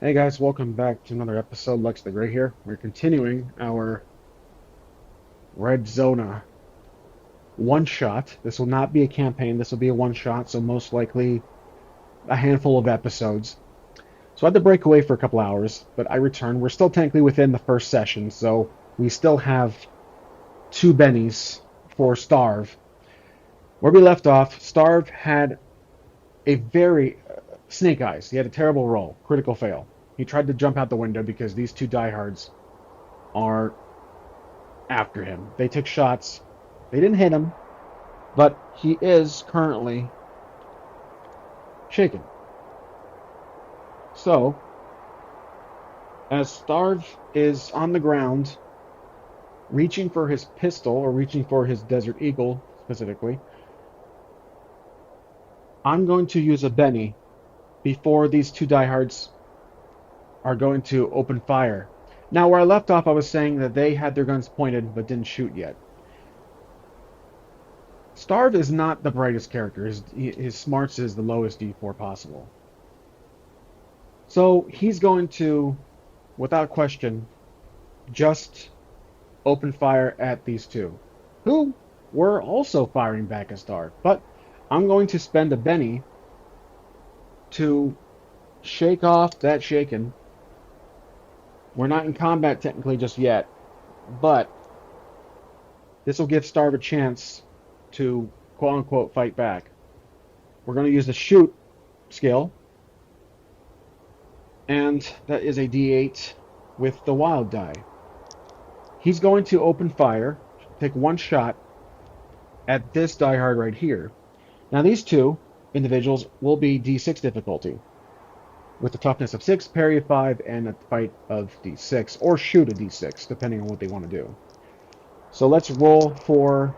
Hey guys, welcome back to another episode. Lex the Gray here. We're continuing our Red Zona one shot. This will not be a campaign, this will be a one shot, so most likely a handful of episodes. So I had to break away for a couple hours, but I returned. We're still technically within the first session, so we still have two bennies for Starv. Where we left off, Starv had a very snake eyes. He had a terrible roll, critical fail. He tried to jump out the window because these two diehards are after him. They took shots. They didn't hit him, but he is currently shaken. So, as Starv is on the ground, reaching for his pistol, or reaching for his Desert Eagle specifically, I'm going to use a Benny before these two diehards are going to open fire. Now, where I left off, I was saying that they had their guns pointed but didn't shoot yet. Starv is not the brightest character. His smarts is the lowest D4 possible. So he's going to, without question, just open fire at these two, who were also firing back at Starv. But I'm going to spend a Benny to shake off that shaken. We're not in combat technically just yet, but this will give Starv a chance to quote unquote fight back. We're going to use the shoot skill, and that is a D8 with the wild die. He's going to open fire, take one shot at this diehard right here. Now these two individuals will be D6 difficulty, with the toughness of 6, parry of 5, and a fight of D6, or shoot a D6, depending on what they want to do. So let's roll for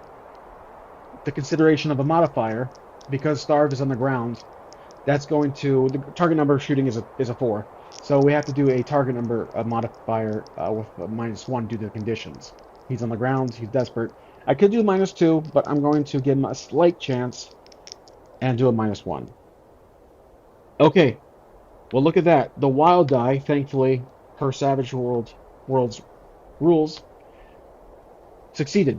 the consideration of a modifier. Because Starv is on the ground, that's going to, the target number of shooting is a 4. So we have to do a target number, a modifier with a -1 due to the conditions. He's on the ground, he's desperate. I could do -2, but I'm going to give him a slight chance and do a -1. Okay, well look at that. The wild die, thankfully, per Savage World's rules, succeeded.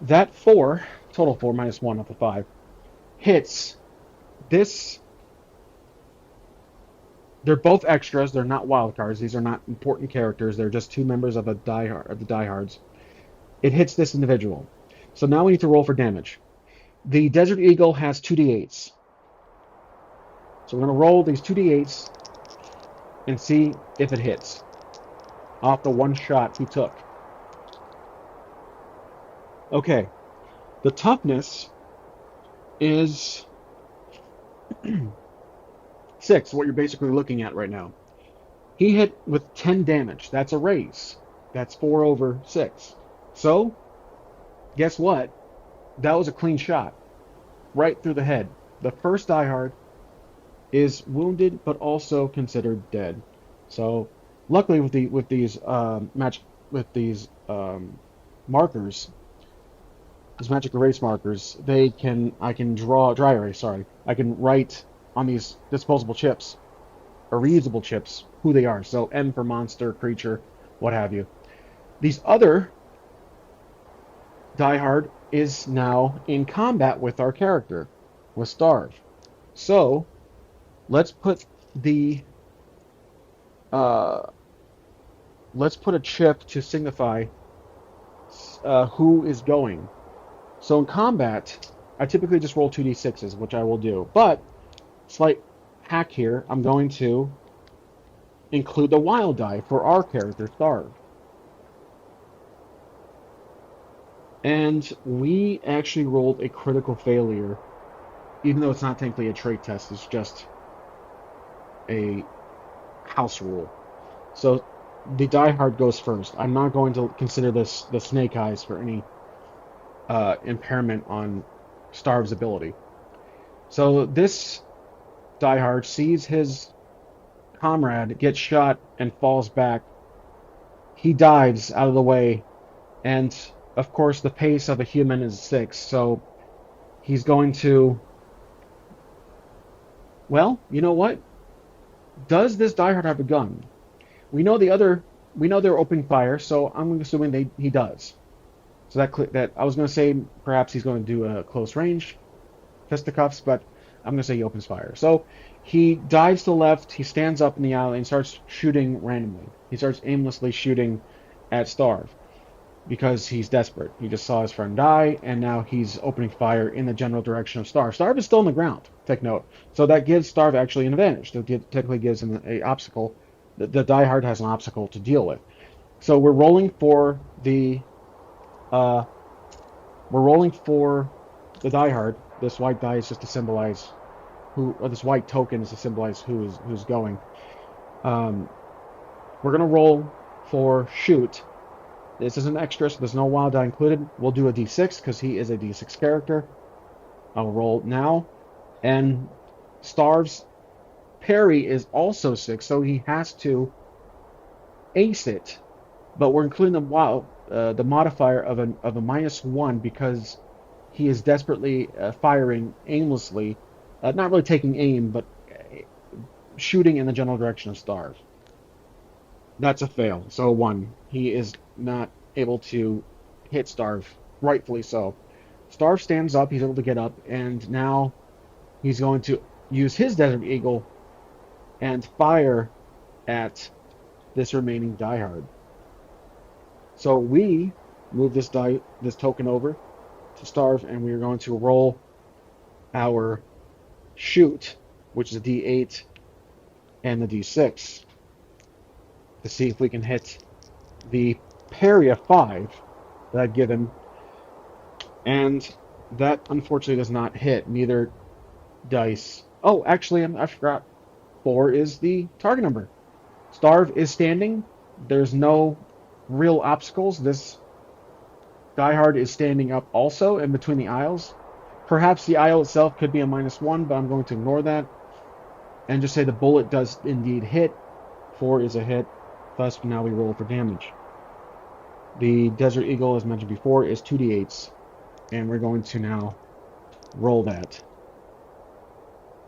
That 4, total 4 -1 off the 5, hits this. They're both extras. They're not wild cards. These are not important characters. They're just two members of the diehards. It hits this individual. So now we need to roll for damage. The Desert Eagle has 2d8s. So we're going to roll these 2d8s and see if it hits off the one shot he took. Okay. The toughness is 6, what you're basically looking at right now. He hit with 10 damage. That's a raise. That's 4 over 6. So, guess what? That was a clean shot. Right through the head. The first diehard is wounded, but also considered dead. So, luckily with these markers, these magic erase markers, I can draw dry erase. Sorry, I can write on these disposable chips or reusable chips who they are. So M for monster, creature, what have you. These other diehard is now in combat with our character, with Starv. So let's put the uh, let's put a chip to signify who is going. So in combat, I typically just roll 2d6s, which I will do. But slight hack here, I'm going to include the wild die for our character, Starv. And we actually rolled a critical failure, even though it's not technically a trait test, it's just a house rule. So the diehard goes first. I'm not going to consider this the snake eyes for any impairment on Starv's ability. So this diehard sees his comrade get shot and falls back. He dives out of the way, and of course the pace of a human is 6, so he's going to, well, you know what? Does this diehard have a gun? We know the other. We know they're opening fire, so I'm assuming he does. So that I was going to say perhaps he's going to do a close range fisticuffs, but I'm going to say he opens fire. So he dives to the left. He stands up in the alley and starts shooting randomly. He starts aimlessly shooting at Starv because he's desperate. He just saw his friend die, and now he's opening fire in the general direction of Starv. Starv is still on the ground, take note. So that gives Starv actually an advantage. That typically gives him an obstacle. The diehard has an obstacle to deal with. So uh, we're rolling for the diehard. This white die is just to symbolize who, or this white token is to symbolize who's going. Um, we're gonna roll for shoot. This is an extra, so there's no wild die included. We'll do a d6 because he is a d6 character. I'll roll now, and Starv's parry is also 6, so he has to ace it. But we're including the modifier of a -1 because he is desperately firing aimlessly, not really taking aim, but shooting in the general direction of Starv. That's a fail. So 1. He is not able to hit Starv, rightfully so. Starv stands up, he's able to get up, and now he's going to use his Desert Eagle and fire at this remaining diehard. So we move this token over to Starv, and we are going to roll our shoot, which is a d8 and the d6, to see if we can hit the parry of 5 that I've given, and that unfortunately does not hit. Neither dice. Oh, actually, I forgot. 4 is the target number. Starv is standing. There's no real obstacles. This diehard is standing up also in between the aisles. Perhaps the aisle itself could be a -1, but I'm going to ignore that and just say the bullet does indeed hit. 4 is a hit. Thus, now we roll for damage. The Desert Eagle, as mentioned before, is 2d8s, and we're going to now roll that.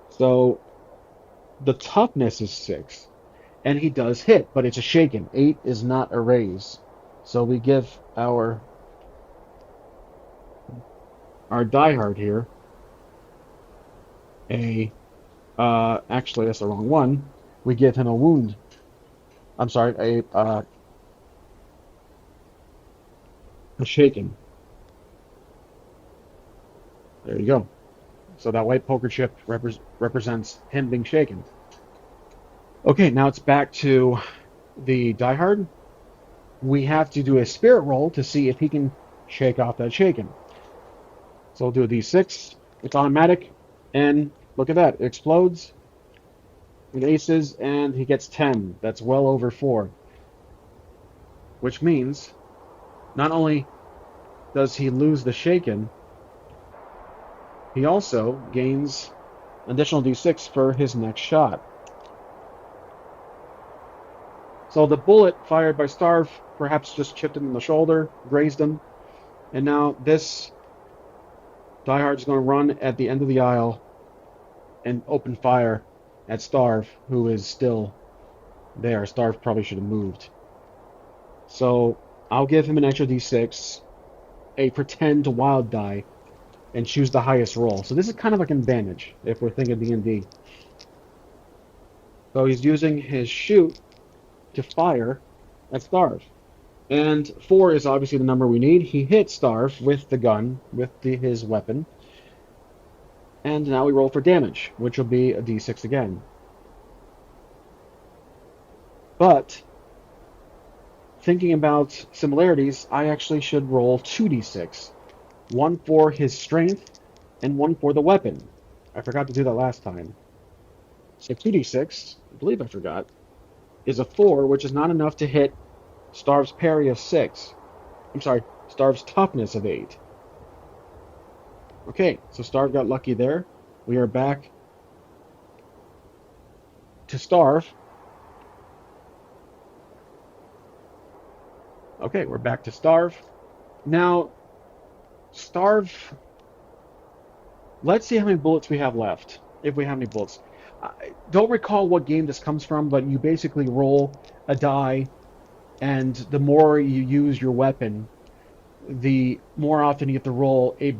So the toughness is 6, and he does hit, but it's a shaken. 8 is not a raise. So we give our diehard here actually that's the wrong one. We give him a wound. I'm sorry, a shaken. There you go. So that white poker chip represents him being shaken. Okay, now it's back to the diehard. We have to do a spirit roll to see if he can shake off that shaken. So we'll do a d6. It's automatic, and look at that. It explodes. It aces, and he gets 10. That's well over 4. Which means not only does he lose the shaken, he also gains an additional d6 for his next shot. So the bullet fired by Starv perhaps just chipped him in the shoulder, grazed him, and now this diehard is going to run at the end of the aisle and open fire at Starv, who is still there. Starv probably should have moved. So I'll give him an extra d6, a pretend wild die, and choose the highest roll. So this is kind of like an advantage if we're thinking D&D. So he's using his shoot to fire at Starv. And 4 is obviously the number we need. He hits Starv with the gun, with his weapon. And now we roll for damage, which will be a d6 again. But thinking about similarities, I actually should roll 2d6. 1 for his strength and 1 for the weapon. I forgot to do that last time. So 2d6, I believe I forgot, is a 4, which is not enough to hit Starv's parry of 6. I'm sorry, Starv's toughness of 8. Okay, so Starv got lucky there. We are back to Starv. Okay, we're back to Starv. Now, Starv, let's see how many bullets we have left, if we have any bullets. I don't recall what game this comes from, but you basically roll a die, and the more you use your weapon, the more often you have to roll a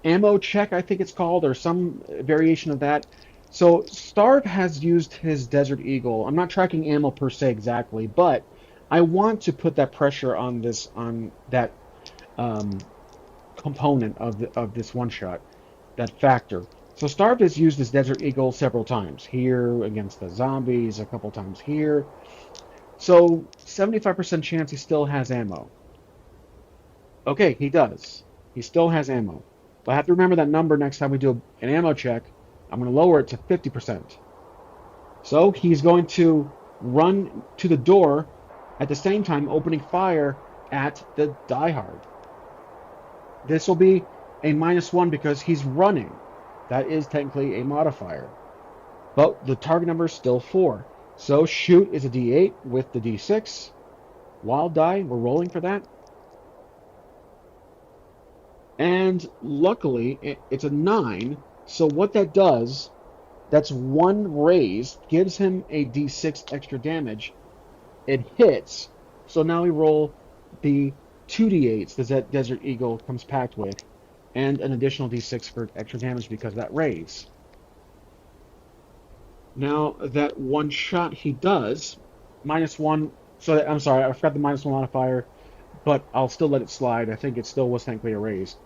ammo check, I think it's called, or some variation of that. So Starv has used his Desert Eagle. I'm not tracking ammo per se exactly, but I want to put that pressure on that um, component of this one shot, that factor. So Starv has used his Desert Eagle several times here against the zombies, a couple times here. So 75% chance he still has ammo. Okay, he does. He still has ammo. But I have to remember that number next time we do an ammo check. I'm going to lower it to 50%. So he's going to run to the door at the same time opening fire at the diehard. This will be a -1 because he's running. That is technically a modifier. But the target number is still 4. So shoot is a D8 with the D6. Wild die, we're rolling for that. And luckily, it's a 9. So what that does, that's one raise, gives him a d6 extra damage. It hits. So now we roll the 2d8s that Desert Eagle comes packed with, and an additional d6 for extra damage because of that raise. Now that one shot he does, -1. So that, I'm sorry, I forgot the -1 modifier, but I'll still let it slide. I think it still was technically a raise.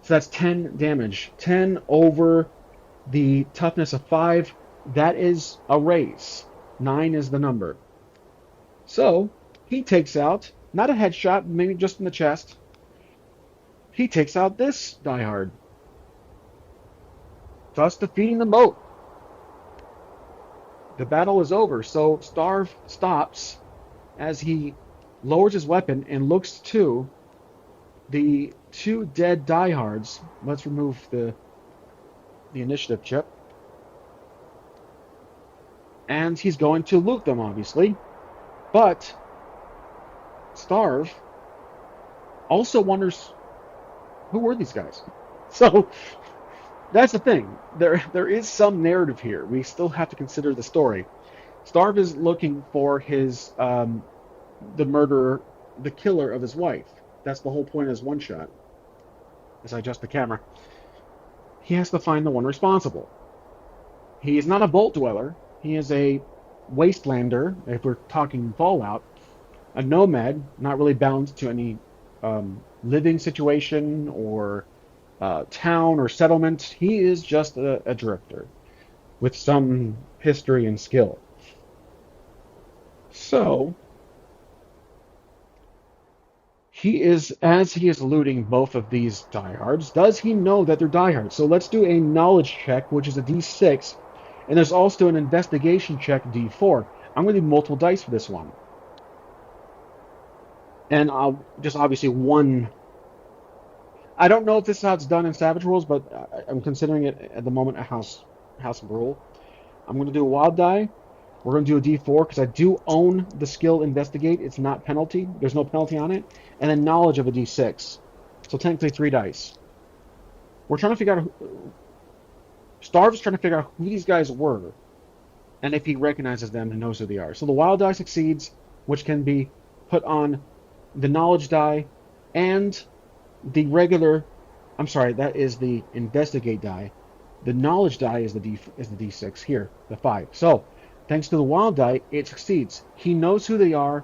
So that's 10 damage. 10 over the toughness of 5. That is a raise. 9 is the number. So he takes out, not a headshot, maybe just in the chest. He takes out this diehard, thus defeating them both. The battle is over. So Starv stops as he lowers his weapon and looks to the two dead diehards. Let's remove the initiative chip. And he's going to loot them, obviously. But Starv also wonders, who were these guys? So that's the thing. There is some narrative here. We still have to consider the story. Starv is looking for his the murderer, the killer of his wife. That's the whole point of his one shot. As I adjust the camera, he has to find the one responsible. He is not a vault dweller. He is a wastelander. If we're talking Fallout, a nomad, not really bound to any living situation or town or settlement. He is just a drifter with some history and skill. So as he is looting both of these diehards, does he know that they're diehards? So let's do a knowledge check, which is a D6, and there's also an investigation check, D4. I'm going to do multiple dice for this one. And I'll just obviously one. I don't know if this is how it's done in Savage Rules, but I'm considering it at the moment a house rule. I'm going to do a wild die. We're going to do a D4 because I do own the skill Investigate. It's not penalty. There's no penalty on it. And then knowledge of a D6. So technically 3 dice. We're trying to figure out. Starv is trying to figure out who these guys were, and if he recognizes them and knows who they are. So the wild die succeeds, which can be put on the knowledge die and the regular. I'm sorry, that is the investigate die. The knowledge die is the D6 here, the 5. So thanks to the wild die, it succeeds. He knows who they are,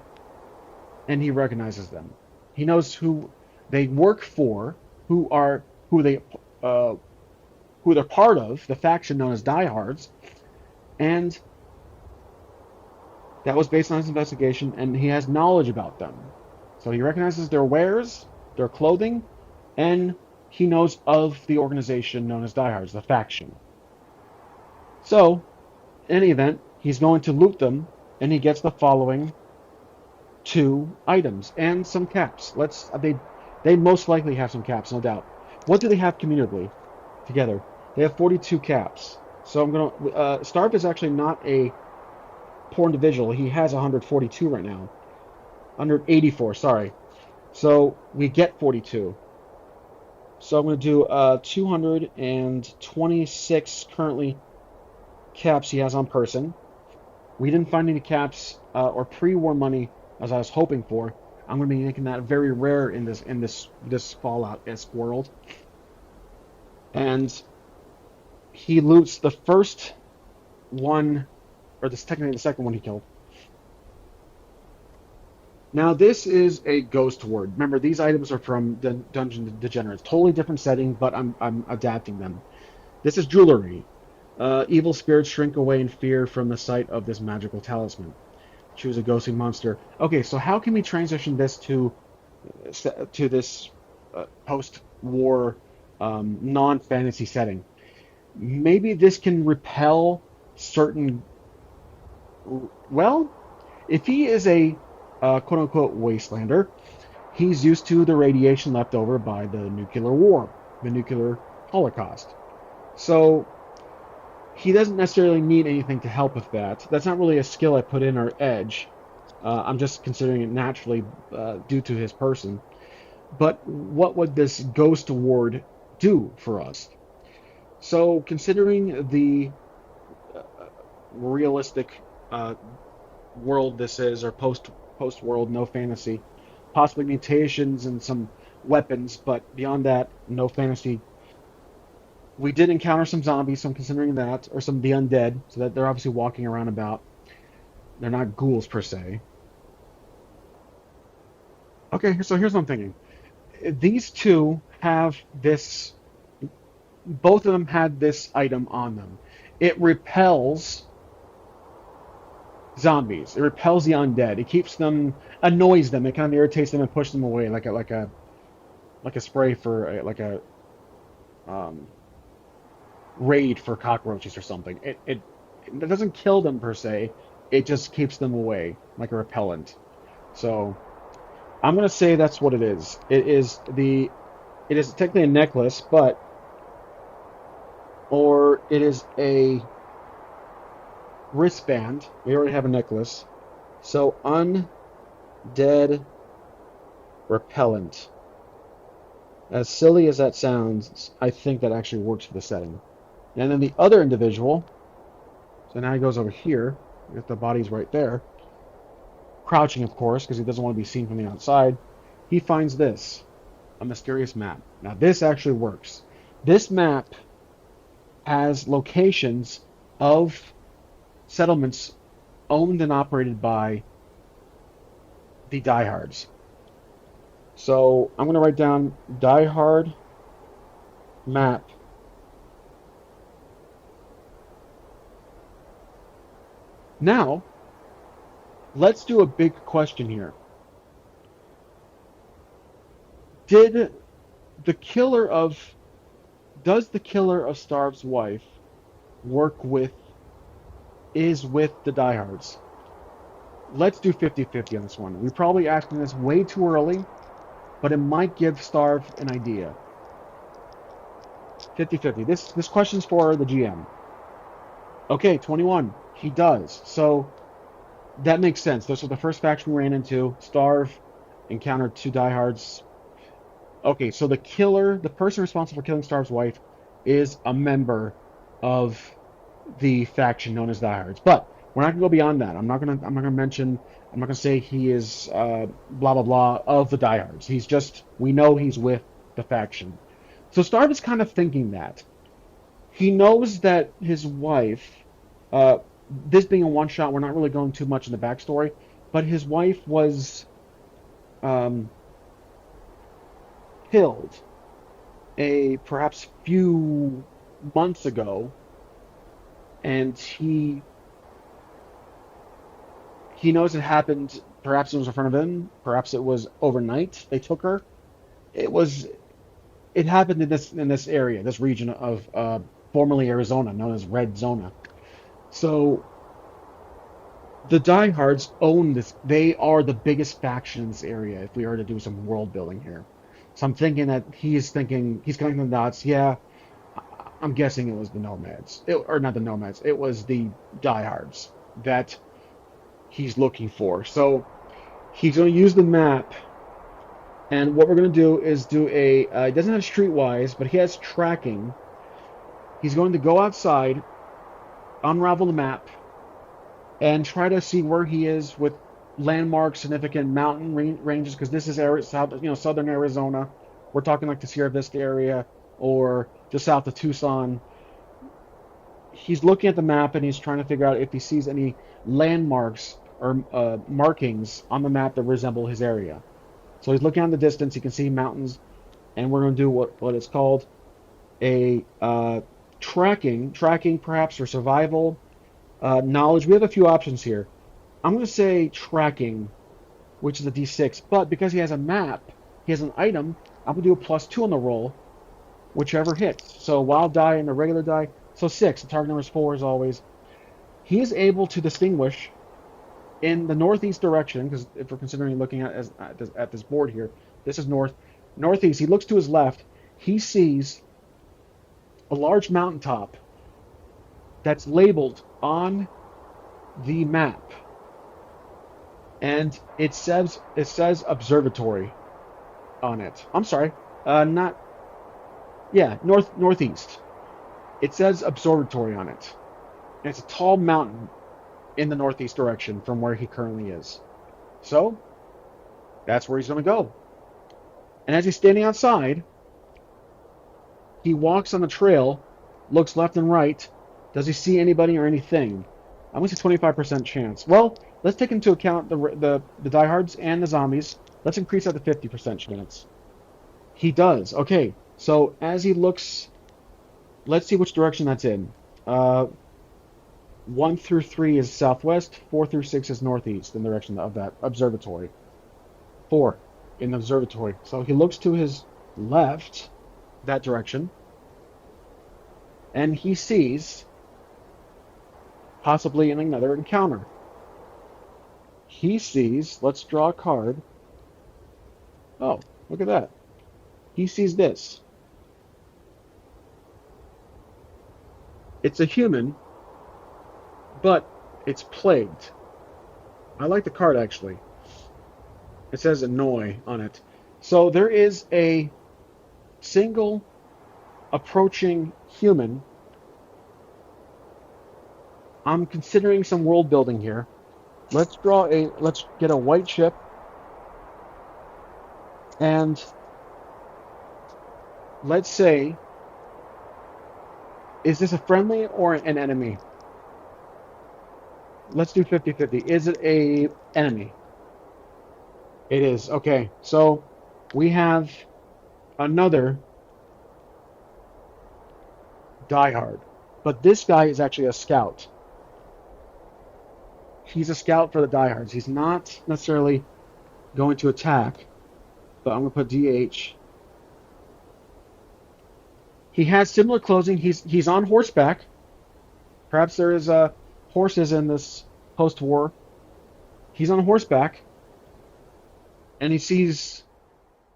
and he recognizes them. He knows who they work for, who they're part of, the faction known as Diehards, and that was based on his investigation, and he has knowledge about them. So he recognizes their wares, their clothing, and he knows of the organization known as Diehards, the faction. So, in any event, he's going to loot them, and he gets the following 2 items and some caps. They most likely have some caps, no doubt. What do they have cumulatively together? They have 42 caps. So I'm gonna. Starv is actually not a poor individual. He has 142 right now. 184, sorry. So we get 42. So I'm going to do 226 currently caps he has on person. We didn't find any caps or pre-war money as I was hoping for. I'm going to be making that very rare in this Fallout-esque world. And he loots the first one, or this technically the second one he killed. Now this is a ghost ward. Remember, these items are from Dungeon Degenerates. Totally different setting, but I'm adapting them. This is jewelry. Evil spirits shrink away in fear from the sight of this magical talisman. Choose a ghostly monster. Okay, so how can we transition this to this post-war non-fantasy setting? Maybe this can repel certain. Well, if he is a quote-unquote wastelander, he's used to the radiation left over by the nuclear war, the nuclear holocaust. So he doesn't necessarily need anything to help with that. That's not really a skill I put in or edge. I'm just considering it naturally due to his person. But what would this ghost ward do for us? So considering the realistic world this is, or post world, no fantasy, possibly mutations and some weapons, but beyond that, no fantasy. We did encounter some zombies, so I'm considering that, or some the undead, so that they're obviously walking around about. They're not ghouls per se. Okay, so here's what I'm thinking. These two have this. Both of them had this item on them. It repels zombies. It repels the undead. It keeps them, annoys them. It kind of irritates them and pushes them away, like a spray for like a um, raid for cockroaches or something. It doesn't kill them per se. It just keeps them away, like a repellent. So I'm gonna say that's what it is. It is technically a necklace, but or it is a wristband. We already have a necklace. So undead repellent. As silly as that sounds, I think that actually works for the setting. And then the other individual, so now he goes over here. If the body's right there, crouching, of course, because he doesn't want to be seen from the outside. He finds this, a mysterious map. Now, this actually works. This map has locations of settlements owned and operated by the diehards. So I'm going to write down diehard map. Now, let's do a big question here. Did the killer of does the killer of Starv's wife work with is with the diehards? Let's do 50-50 on this one. We probably acting this way too early, but it might give Starv an idea. 50-50. This question's for the GM. Okay, 21. He does. So that makes sense. Those are the first faction we ran into. Starv encountered two diehards. Okay, so the killer, the person responsible for killing Starv's wife, is a member of the faction known as diehards. But we're not gonna go beyond that. I'm not gonna mention. I'm not gonna say he is blah blah blah of the diehards. He's just, we know he's with the faction. So Starv is kind of thinking that he knows that his wife. Uh, this being a one shot, we're not really going too much in the backstory, but his wife was um, killed a perhaps few months ago, and he knows it happened. Perhaps it was in front of him. Perhaps it was overnight. They took her. It was. It happened in this area, this region of formerly Arizona, known as Red Zona. So the diehards own this. They are the biggest faction in this area. If we are to do some world building here, so I'm thinking that he's connecting the dots. Yeah, I'm guessing it was the nomads, or not the nomads. It was the diehards that he's looking for. So he's going to use the map, and what we're going to do is do a. He doesn't have streetwise, but he has tracking. He's going to go outside unravel the map, and try to see where he is with landmarks, significant mountain ranges, because this is southern Arizona. We're talking like the Sierra Vista area or just south of Tucson. He's looking at the map and he's trying to figure out if he sees any landmarks or markings on the map that resemble his area. So he's looking on the distance. He can see mountains, and we're going to do what is called a tracking perhaps, or survival knowledge. We have a few options here. I'm going to say tracking, which is a D6, but because he has a map, he has an item, I'm going to do a +2 on the roll, whichever hits. So wild die and the regular die, so 6. The target number is 4 as always. He is able to distinguish in the northeast direction, because if we're considering looking at this board here, this is northeast. He looks to his left. He sees a large mountaintop that's labeled on the map, and it says observatory on it. I'm sorry, not yeah, northeast. It says observatory on it. And it's a tall mountain in the northeast direction from where he currently is. So that's where he's going to go. And as he's standing outside, he walks on the trail, looks left and right. Does he see anybody or anything? I'm going to say 25% chance. Well, let's take into account the diehards and the zombies. Let's increase that to 50% chance. He does. Okay, so as he looks, let's see which direction that's in. 1 through 3 is southwest. 4 through 6 is northeast in the direction of that observatory. 4 in the observatory. So he looks to his left, that direction, and he sees possibly another encounter. He sees, let's draw a card. Oh, look at that. He sees this. It's a human, but it's plagued. I like the card, actually. It says annoy on it. So there is a single approaching human. I'm considering some world building here. Let's get a white chip, and let's say, is this a friendly or an enemy? Let's do 50-50. Is it a enemy? It is. Okay, so we have another diehard, but this guy is actually a scout. He's a scout for the diehards. He's not necessarily going to attack, but I'm going to put DH. He has similar clothing. He's on horseback. Perhaps there is horses in this post-war. He's on horseback, and he sees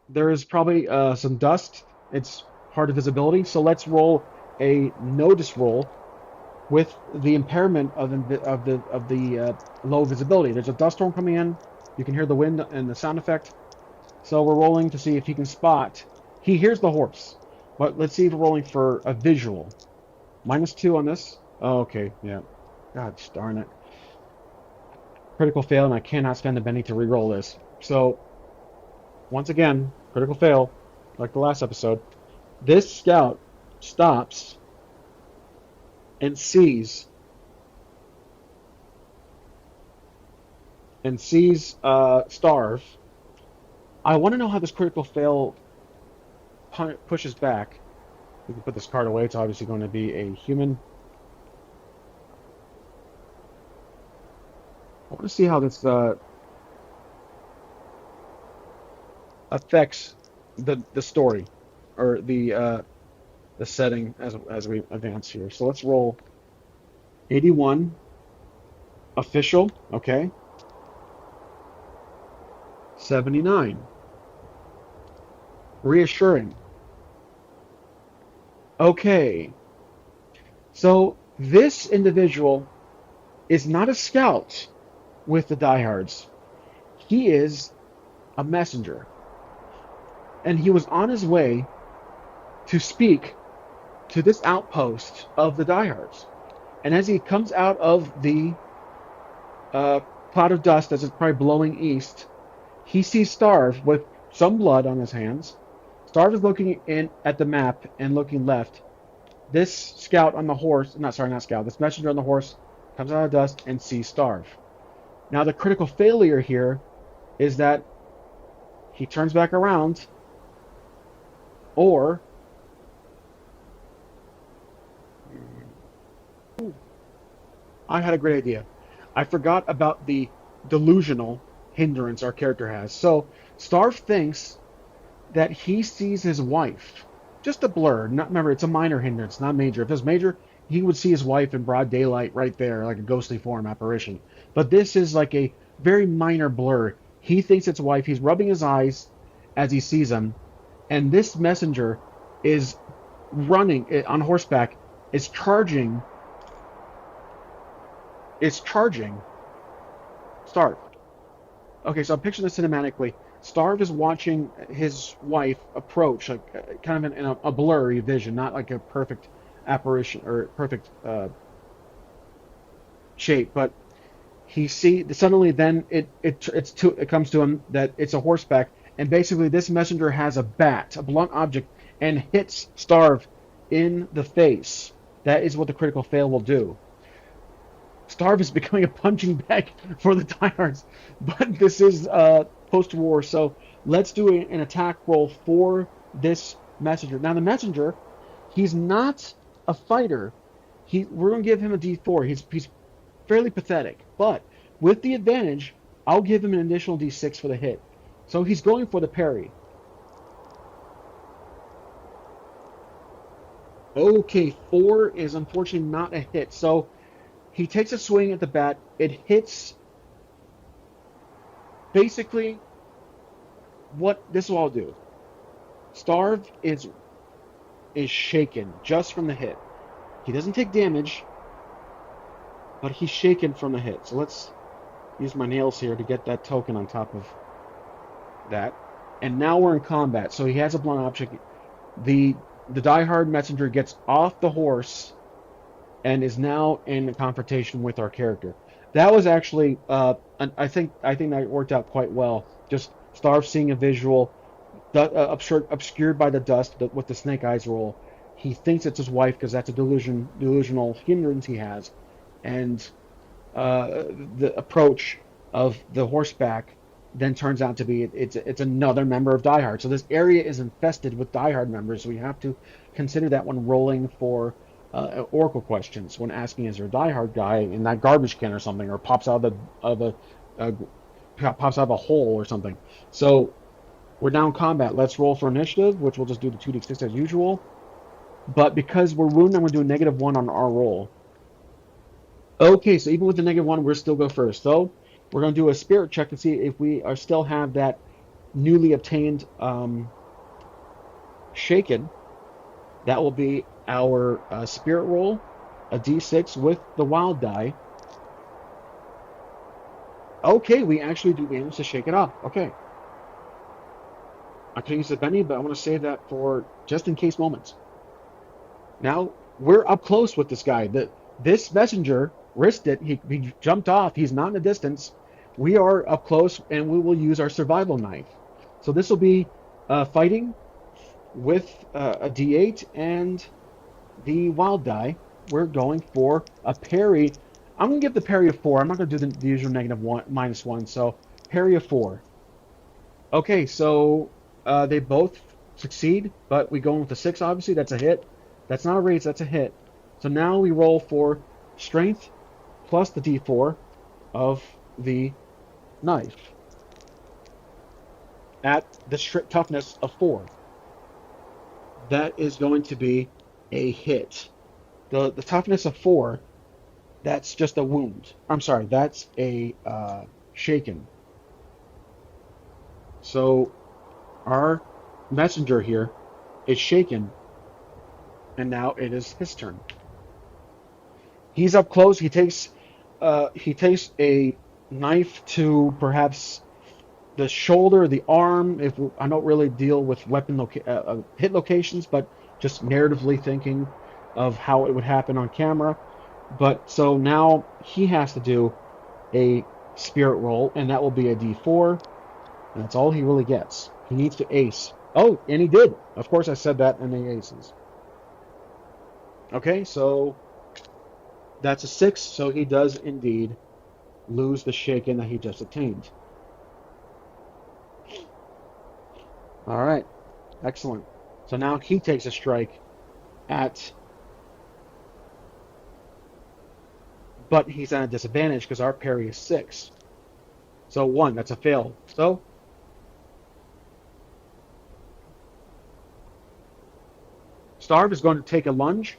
there is probably some dust. It's hard to visibility. So let's roll a notice roll with the impairment of the low visibility. There's a dust storm coming in. You can hear the wind and the sound effect. So we're rolling to see if he can spot. He hears the horse, but let's see if we're rolling for a visual. -2 on this. Oh, okay, yeah. God darn it. Critical fail, and I cannot spend a penny to re-roll this. So, once again, critical fail, like the last episode. This scout stops and sees Starv. I want to know how this critical fail pushes back. We can put this card away. It's obviously going to be a human. I want to see how this affects the story, or the setting as we advance here. So let's roll 81 official, okay. 79 reassuring. Okay. So this individual is not a scout with the diehards. He is a messenger. And he was on his way to speak to this outpost of the diehards. And as he comes out of the uh, cloud of dust, as it's probably blowing east, he sees Starv with some blood on his hands. Starv is looking in at the map and looking left. This scout on the horse, not scout, this messenger on the horse comes out of dust and sees Starv. Now the critical failure here is that he turns back around, or I had a great idea. I forgot about the delusional hindrance our character has. So Starv thinks that he sees his wife. Just a blur. Not remember, it's a minor hindrance, not major. If it was major, he would see his wife in broad daylight right there, like a ghostly form apparition. But this is like a very minor blur. He thinks it's wife. He's rubbing his eyes as he sees him, and this messenger is running on horseback, is charging, Starv. Okay, so I'm picturing this cinematically. Starv is watching his wife approach, like kind of in a blurry vision, not like a perfect apparition or perfect shape. But he suddenly then it comes to him that it's a horseback, and basically this messenger has a bat, a blunt object, and hits Starv in the face. That is what the critical fail will do. Starv is becoming a punching bag for the diehards, but this is post-war, so let's do an attack roll for this messenger. Now the messenger, he's not a fighter. We're gonna give him a D4. He's fairly pathetic, but with the advantage, I'll give him an additional D6 for the hit. So he's going for the parry. Okay, 4 is unfortunately not a hit. So he takes a swing at the bat. It hits basically what this will all do. Starv is shaken just from the hit. He doesn't take damage, but he's shaken from the hit. So let's use my nails here to get that token on top of that. And now we're in combat. So he has a blunt object. The diehard messenger gets off the horse and is now in a confrontation with our character. That was actually, I think that worked out quite well. Just Starv seeing a visual, obscured by the dust with the snake eyes roll. He thinks it's his wife because that's a delusional hindrance he has, and the approach of the horseback then turns out to be it's another member of Die Hard. So this area is infested with Die Hard members. So we have to consider that when rolling for Oracle questions, when asking is there a Die Hard guy in that garbage can or something, or pops out pops out of a hole or something. So we're now in combat. Let's roll for initiative, which we'll just do the 2d6 as usual. But because we're wounded, I'm going to do a -1 on our roll. Okay, so even with the -1, we'll still go first. So we're going to do a spirit check to see if we still have that newly obtained shaken. That will be our spirit roll, a d6 with the wild die. Okay, we actually do manage to shake it off. Okay. I could use the Benny, but I want to save that for just in case moments. Now, we're up close with this guy. This messenger risked it. He jumped off. He's not in the distance. We are up close, and we will use our survival knife. So this will be fighting with a d8 and the wild die. We're going for a parry. I'm going to give the parry a 4. I'm not going to do the usual -1, so parry a 4. Okay, so they both succeed, but we go in with a 6, obviously. That's a hit. That's not a raise, that's a hit. So now we roll for strength plus the d4 of the knife at the toughness of 4. That is going to be a hit. The toughness of 4, that's just a wound. I'm sorry, that's a shaken. So our messenger here is shaken, and now it is his turn. He's up close. He takes a knife to perhaps the shoulder, the arm. If I don't really deal with hit locations, but just narratively thinking of how it would happen on camera. But so now he has to do a spirit roll, and that will be a D4. And that's all he really gets. He needs to ace. Oh, and he did. Of course, I said that, and he aces. Okay, so that's a 6. So he does indeed lose the shaken that he just obtained. All right, excellent. So now he takes a strike at, but he's at a disadvantage because our parry is 6. So 1, that's a fail. So Starv is going to take a lunge.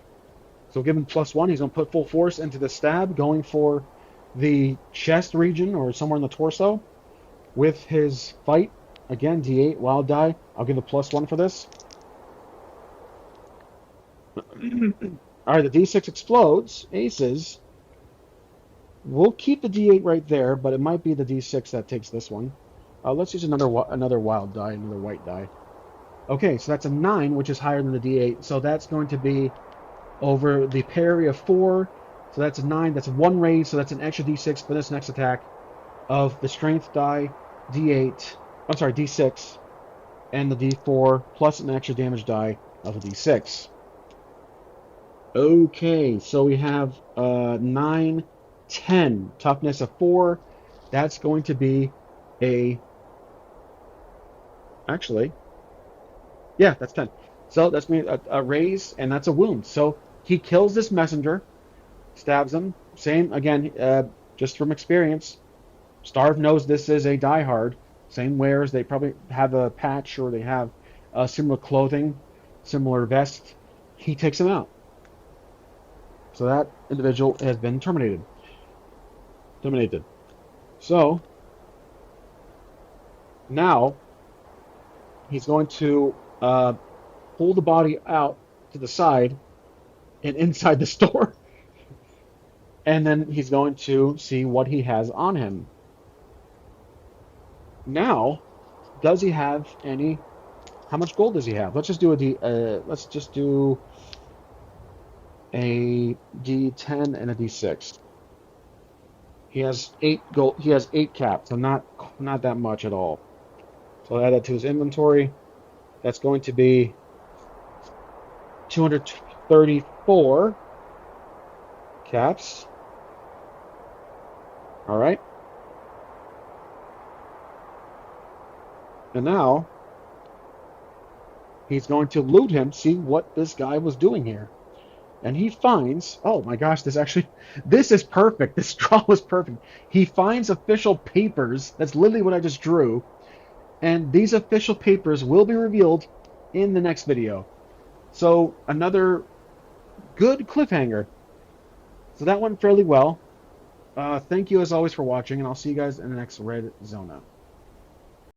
So give him +1. He's going to put full force into the stab, going for the chest region or somewhere in the torso with his fight. Again, D8, wild die. I'll give a +1 for this. All right, the D6 explodes, aces. We'll keep the D8 right there, but it might be the D6 that takes this one. Let's use another wild die, another white die. Okay, so that's a 9, which is higher than the D8. So that's going to be over the parry of 4. So that's a 9. That's 1 raise, so that's an extra D6 for this next attack of the strength die, D8. I'm sorry, D6, and the D4, plus an extra damage die of a D6. Okay, so we have 9, 10, toughness of 4. That's going to be a, actually, yeah, that's 10. So that's me a raise, and that's a wound. So he kills this messenger, stabs him. Same again, just from experience. Starv knows this is a diehard. Same wears. They probably have a patch or they have similar clothing, similar vest. He takes him out. So that individual has been terminated. Terminated. So now he's going to pull the body out to the side and inside the store, and then he's going to see what he has on him. Now, does he have any? How much gold does he have? Let's just do let's just do a D10 and a D6. He has 8 gold. He has 8 caps, so not that much at all. So I'll add that to his inventory. That's going to be 234 caps. All right. And now he's going to loot him, see what this guy was doing here. And he finds, oh my gosh, this is perfect. This draw was perfect. He finds official papers. That's literally what I just drew. And these official papers will be revealed in the next video. So another good cliffhanger. So that went fairly well. Thank you as always for watching, and I'll see you guys in the next Red Zona.